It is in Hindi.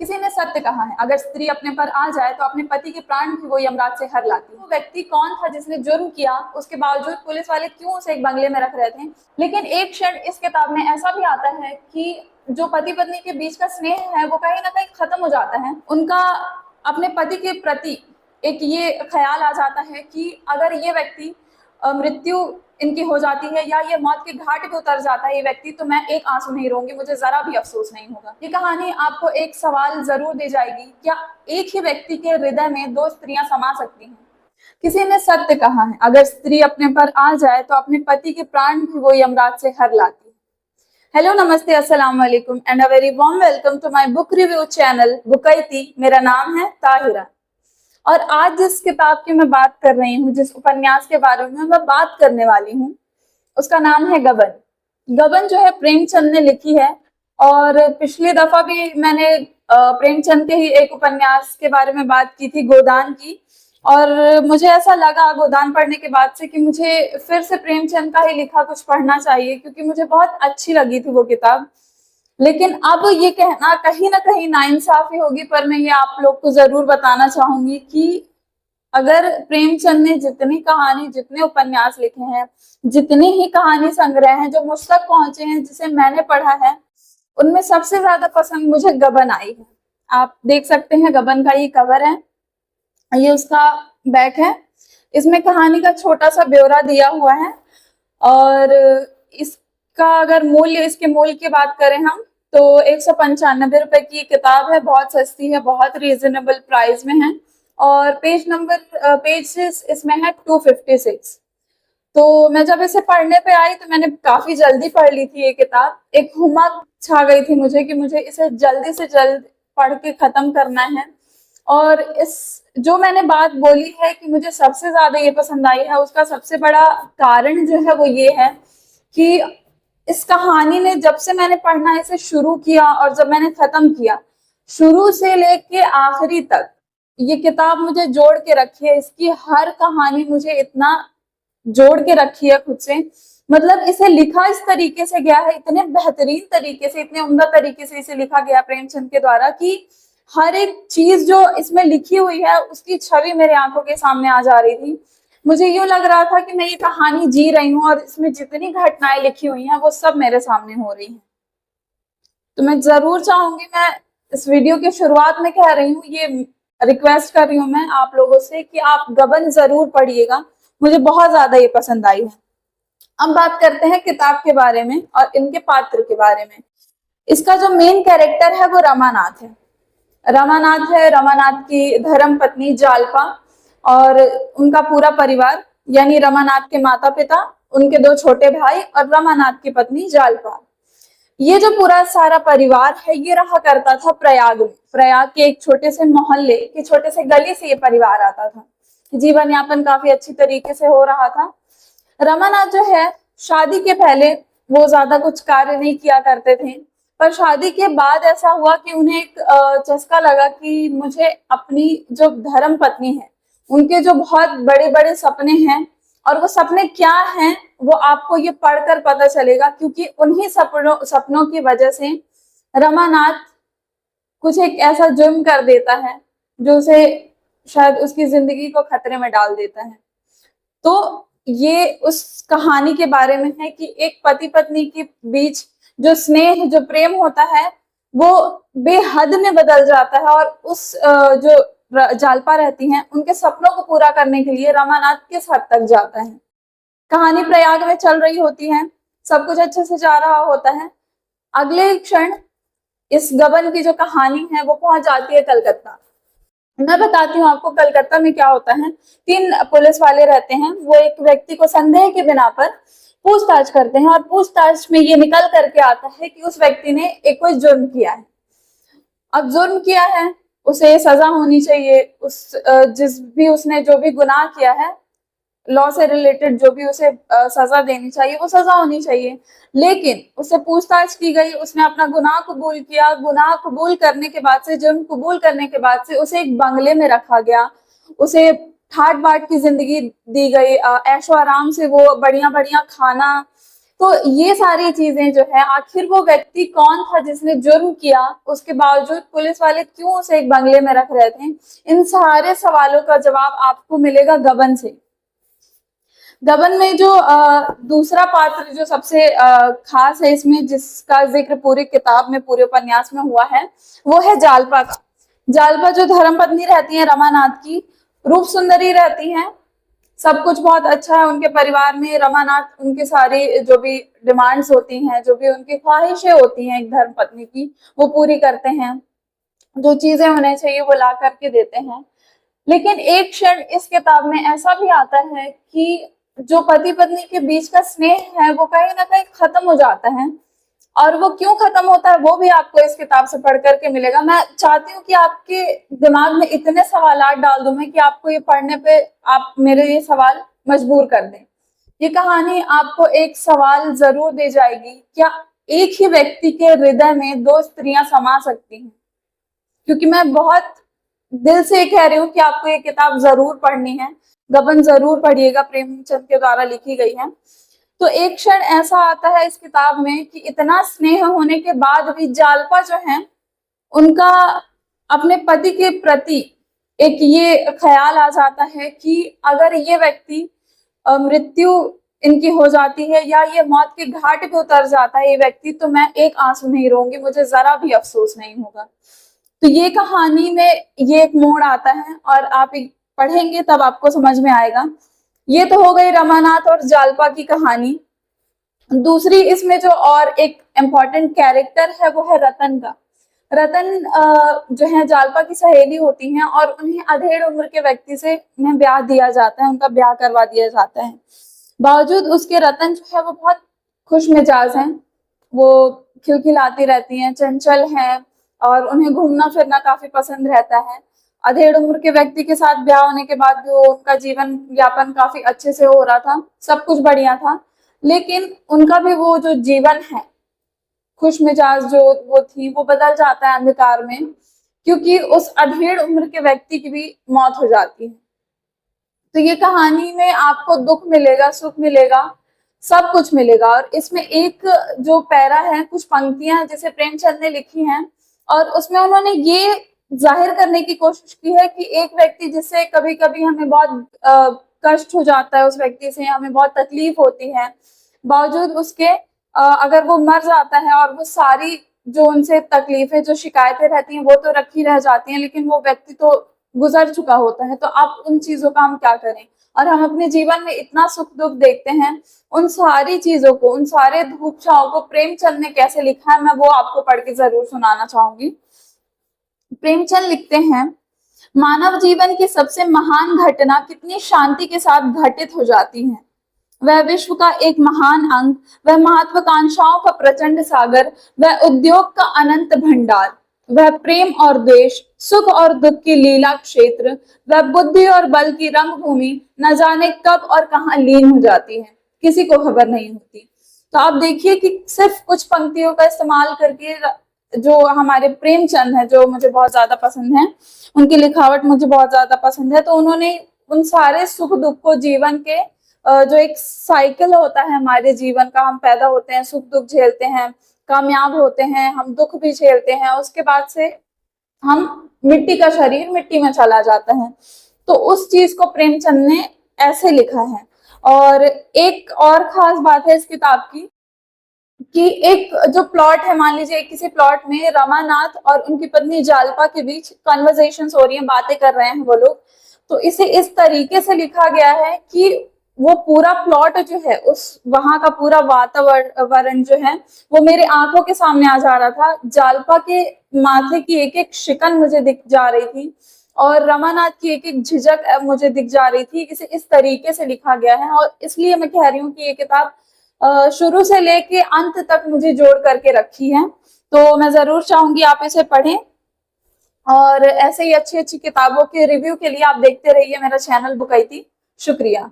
किसी ने सत्य कहा है, अगर स्त्री अपने पर आ जाए तो अपने पति के प्राण भी वो यमराज से हर लाती है। वो व्यक्ति कौन था जिसने जुर्म किया, उसके बावजूद पुलिस वाले क्यों उसे एक बंगले में रख रहे थे। लेकिन एक क्षण इस किताब में ऐसा भी आता है कि जो पति पत्नी के बीच का स्नेह है वो कहीं ना कहीं खत्म हो जाता है। उनका अपने पति के प्रति एक ये ख्याल आ जाता है कि अगर ये व्यक्ति मृत्यु इनकी हो जाती है या ये मौत के घाट पे उतर जाता है ये व्यक्ति, तो मैं एक आंसू नहीं रोऊंगी, मुझे जरा भी अफसोस नहीं होगा। ये कहानी आपको एक सवाल जरूर दे जाएगी, क्या एक ही व्यक्ति के हृदय में दो स्त्रियां समा सकती हैं। किसी ने सत्य कहा है, अगर स्त्री अपने पर आ जाए तो अपने पति के प्राण भी वो यमराज से हर लाती है। हेलो, नमस्ते, अस्सलाम वालेकुम and a very warm welcome to my book review channel बुकैती। मेरा नाम है ताहिरा और आज जिस किताब की मैं बात कर रही हूँ, जिस उपन्यास के बारे में मैं बात करने वाली हूँ, उसका नाम है गबन। गबन जो है प्रेमचंद ने लिखी है और पिछली दफा भी मैंने प्रेमचंद के ही एक उपन्यास के बारे में बात की थी, गोदान की। और मुझे ऐसा लगा गोदान पढ़ने के बाद से कि मुझे फिर से प्रेमचंद का ही लिखा कुछ पढ़ना चाहिए, क्योंकि मुझे बहुत अच्छी लगी थी वो किताब। लेकिन अब ये कहना कहीं ना कहीं नाइंसाफी होगी, पर मैं ये आप लोग को जरूर बताना चाहूंगी कि अगर प्रेमचंद ने जितनी कहानी, जितने उपन्यास लिखे हैं, जितने ही कहानी संग्रह हैं जो मुझ तक पहुंचे हैं, जिसे मैंने पढ़ा है, उनमें सबसे ज्यादा पसंद मुझे गबन आई है। आप देख सकते हैं गबन का ये कवर है, ये उसका बैक है। इसमें कहानी का छोटा सा ब्यौरा दिया हुआ है और इसका अगर मूल्य, इसके मूल्य की बात करें हम, तो 195 रुपए की किताब है, बहुत सस्ती है, बहुत रीजनेबल प्राइस में है। और पेजेस इसमें है 256। तो मैं जब इसे पढ़ने पे आई तो मैंने काफी जल्दी पढ़ ली थी ये किताब। एक हुमक छा गई थी मुझे कि मुझे इसे जल्दी से जल्द पढ़ के खत्म करना है। और इस जो मैंने बात बोली है कि मुझे सबसे ज्यादा ये पसंद आई है, उसका सबसे बड़ा कारण जो है वो ये है कि इस कहानी ने, जब से मैंने पढ़ना इसे शुरू किया और जब मैंने खत्म किया, शुरू से लेके आखिरी तक ये किताब मुझे जोड़ के रखी है। इसकी हर कहानी मुझे इतना जोड़ के रखी है खुद से। मतलब इसे लिखा इस तरीके से गया है, इतने बेहतरीन तरीके से, इतने उम्दा तरीके से इसे लिखा गया प्रेमचंद के द्वारा कि हर एक चीज जो इसमें लिखी हुई है उसकी छवि मेरे आंखों के सामने आ जा रही थी। मुझे यूं लग रहा था कि मैं ये कहानी जी रही हूँ और इसमें जितनी घटनाएं लिखी हुई हैं वो सब मेरे सामने हो रही हैं। तो मैं जरूर चाहूंगी, मैं इस वीडियो की शुरुआत में कह रही हूँ, ये रिक्वेस्ट कर रही हूँ मैं आप लोगों से कि आप गबन जरूर पढ़िएगा, मुझे बहुत ज्यादा ये पसंद आई है। अब बात करते हैं किताब के बारे में और इनके पात्र के बारे में। इसका जो मेन कैरेक्टर है वो रमानाथ है। रमानाथ की धर्म पत्नी जालपा और उनका पूरा परिवार, यानी रमानाथ के माता पिता, उनके दो छोटे भाई और रमानाथ की पत्नी जालपा। ये जो पूरा सारा परिवार है ये रहा करता था प्रयाग में। प्रयाग के एक छोटे से मोहल्ले के छोटे से गली से ये परिवार आता था। जीवन यापन काफी अच्छी तरीके से हो रहा था। रमानाथ जो है, शादी के पहले वो ज्यादा कुछ कार्य नहीं किया करते थे, पर शादी के बाद ऐसा हुआ कि उन्हें एक चस्का लगा कि मुझे अपनी जो धर्म पत्नी है उनके जो बहुत बड़े बड़े सपने हैं, और वो सपने क्या हैं वो आपको ये पढ़कर पता चलेगा, क्योंकि उन्हीं सपनों की वजह से रमानाथ कुछ एक ऐसा जुर्म कर देता है जो उसे शायद उसकी जिंदगी को खतरे में डाल देता है। तो ये उस कहानी के बारे में है कि एक पति पत्नी के बीच जो स्नेह, जो प्रेम होता है वो बेहद में बदल जाता है, और उस जो जालपा रहती हैं उनके सपनों को पूरा करने के लिए रमानाथ किस हद तक जाता है। कहानी प्रयाग में चल रही होती है, सब कुछ अच्छे से जा रहा होता है। अगले क्षण इस गबन की जो कहानी है वो पहुंच जाती है कलकत्ता। मैं बताती हूँ आपको कलकत्ता में क्या होता है। 3 पुलिस वाले रहते हैं, वो एक व्यक्ति को संदेह के बिना पर पूछताछ करते हैं और पूछताछ में ये निकल करके आता है कि उस व्यक्ति ने एक कोई जुर्म किया है। अब जुर्म किया है, उसे सजा होनी चाहिए। उसने जो भी गुनाह किया है, लॉ से रिलेटेड जो भी उसे सजा देनी चाहिए वो सजा होनी चाहिए। लेकिन उससे पूछताछ की गई, उसने अपना गुनाह कबूल किया। गुनाह कबूल करने के बाद से, जुर्म कबूल करने के बाद से उसे एक बंगले में रखा गया। उसे ठाट बाट की जिंदगी दी गई, ऐशो आराम से वो बढ़िया बढ़िया खाना तो ये सारी चीजें जो है, आखिर वो व्यक्ति कौन था जिसने जुर्म किया, उसके बावजूद पुलिस वाले क्यों उसे एक बंगले में रख रहे थे, इन सारे सवालों का जवाब आपको मिलेगा गबन से। गबन में जो दूसरा पात्र जो सबसे खास है इसमें, जिसका जिक्र पूरी किताब में, पूरे उपन्यास में हुआ है, वो है जालपा का। जालपा जो धर्मपत्नी रहती है रमानाथ की, रूप सुंदरी रहती हैं, सब कुछ बहुत अच्छा है उनके परिवार में। रमानाथ उनकी सारी जो भी डिमांड्स होती हैं, जो भी उनकी ख्वाहिशें होती हैं एक धर्मपत्नी की, वो पूरी करते हैं। जो चीजें होने चाहिए वो ला करके देते हैं। लेकिन एक क्षण इस किताब में ऐसा भी आता है कि जो पति पत्नी के बीच का स्नेह है वो कहीं ना कहीं खत्म हो जाता है। और वो क्यों खत्म होता है वो भी आपको इस किताब से पढ़ करके मिलेगा। मैं चाहती हूँ कि आपके दिमाग में इतने सवालात डाल दूं मैं कि आपको ये पढ़ने पे आप मेरे ये सवाल मजबूर कर दें। ये कहानी आपको एक सवाल जरूर दे जाएगी, क्या एक ही व्यक्ति के हृदय में दो स्त्रियां समा सकती हैं? क्योंकि मैं बहुत दिल से कह रही हूँ कि आपको ये किताब जरूर पढ़नी है। गबन जरूर पढ़िएगा, प्रेमचंद के द्वारा लिखी गई है। तो एक क्षण ऐसा आता है इस किताब में कि इतना स्नेह होने के बाद भी जालपा जो है, उनका अपने पति के प्रति एक ये ख्याल आ जाता है कि अगर ये व्यक्ति मृत्यु इनकी हो जाती है या ये मौत के घाट पे उतर जाता है ये व्यक्ति, तो मैं एक आंसू नहीं रोऊंगी, मुझे जरा भी अफसोस नहीं होगा। तो ये कहानी में ये एक मोड़ आता है और आप पढ़ेंगे तब आपको समझ में आएगा। ये तो हो गई रमानाथ और जालपा की कहानी। दूसरी इसमें जो और एक इम्पॉर्टेंट कैरेक्टर है वो है रतन का। रतन जो है जालपा की सहेली होती हैं और उन्हें अधेड़ उम्र के व्यक्ति से उन्हें ब्याह दिया जाता है, उनका ब्याह करवा दिया जाता है। बावजूद उसके रतन जो है वो बहुत खुश मिजाज हैं, वो खिलखिलाती रहती हैं, चंचल हैं और उन्हें घूमना फिरना काफी पसंद रहता है। अधेड़ उम्र के व्यक्ति के साथ ब्याह होने के बाद भी उनका जीवन यापन काफी अच्छे से हो रहा था, सब कुछ बढ़िया था। लेकिन उनका भी वो जो जीवन है, खुश मिजाज जो वो थी, वो बदल जाता है अंधकार में, क्योंकि उस अधेड़ उम्र के व्यक्ति की भी मौत हो जाती है। तो ये कहानी में आपको दुख मिलेगा, सुख मिलेगा, सब कुछ मिलेगा। और इसमें एक जो पैरा है, कुछ पंक्तियां हैं जिसे प्रेमचंद ने लिखी हैं और उसमें उन्होंने ये जाहिर करने की कोशिश की है कि एक व्यक्ति जिससे कभी कभी हमें बहुत कष्ट हो जाता है, उस व्यक्ति से हमें बहुत तकलीफ होती है, बावजूद उसके अगर वो मर जाता है और वो सारी जो उनसे तकलीफें, जो शिकायतें रहती हैं वो तो रखी रह जाती हैं, लेकिन वो व्यक्ति तो गुजर चुका होता है। तो आप उन चीजों का हम क्या करें? और हम अपने जीवन में इतना सुख दुख देखते हैं, उन सारी चीजों को, उन सारे धूप छाओं को प्रेमचंद ने कैसे लिखा है, मैं वो आपको पढ़ के जरूर सुनाना चाहूंगी। प्रेमचंद लिखते हैं, मानव जीवन की सबसे महान घटना कितनी शांति के साथ घटित हो जाती है। वह विश्व का एक महान अंग, वह महत्वाकांक्षाओं का प्रचंड सागर, वह उद्योग का अनंत भंडार, वह प्रेम और द्वेष, सुख और दुख की लीला क्षेत्र, वह बुद्धि और बल की रंगभूमि न जाने कब और कहां लीन हो जाती है, किसी को खबर नहीं होती। तो आप देखिए कि सिर्फ कुछ पंक्तियों का इस्तेमाल करके जो हमारे प्रेमचंद है, जो मुझे बहुत ज्यादा पसंद है, उनकी लिखावट मुझे बहुत ज्यादा पसंद है, तो उन्होंने उन सारे सुख दुख को, जीवन के जो एक साइकिल होता है हमारे जीवन का, हम पैदा होते हैं, सुख दुख झेलते हैं, कामयाब होते हैं, हम दुख भी झेलते हैं, उसके बाद से हम मिट्टी का शरीर मिट्टी में चला जाता है। तो उस चीज को प्रेमचंद ने ऐसे लिखा है। और एक और खास बात है इस किताब की कि एक जो प्लॉट है, मान लीजिए किसी प्लॉट में रमानाथ और उनकी पत्नी जालपा के बीच कन्वर्सेशंस हो रही हैं, बातें कर रहे हैं वो लोग, तो इसे इस तरीके से लिखा गया है कि वो पूरा प्लॉट जो है, उस वहां का पूरा वातावरण जो है वो मेरे आंखों के सामने आ जा रहा था। जालपा के माथे की एक एक शिकन मुझे दिख जा रही थी और रमानाथ की एक एक झिझक मुझे दिख जा रही थी। इसे इस तरीके से लिखा गया है और इसलिए मैं कह रही हूँ कि ये किताब शुरू से लेके अंत तक मुझे जोड़ करके रखी है। तो मैं जरूर चाहूंगी आप इसे पढ़ें और ऐसे ही अच्छी अच्छी किताबों के रिव्यू के लिए आप देखते रहिए मेरा चैनल बुकाइती। शुक्रिया।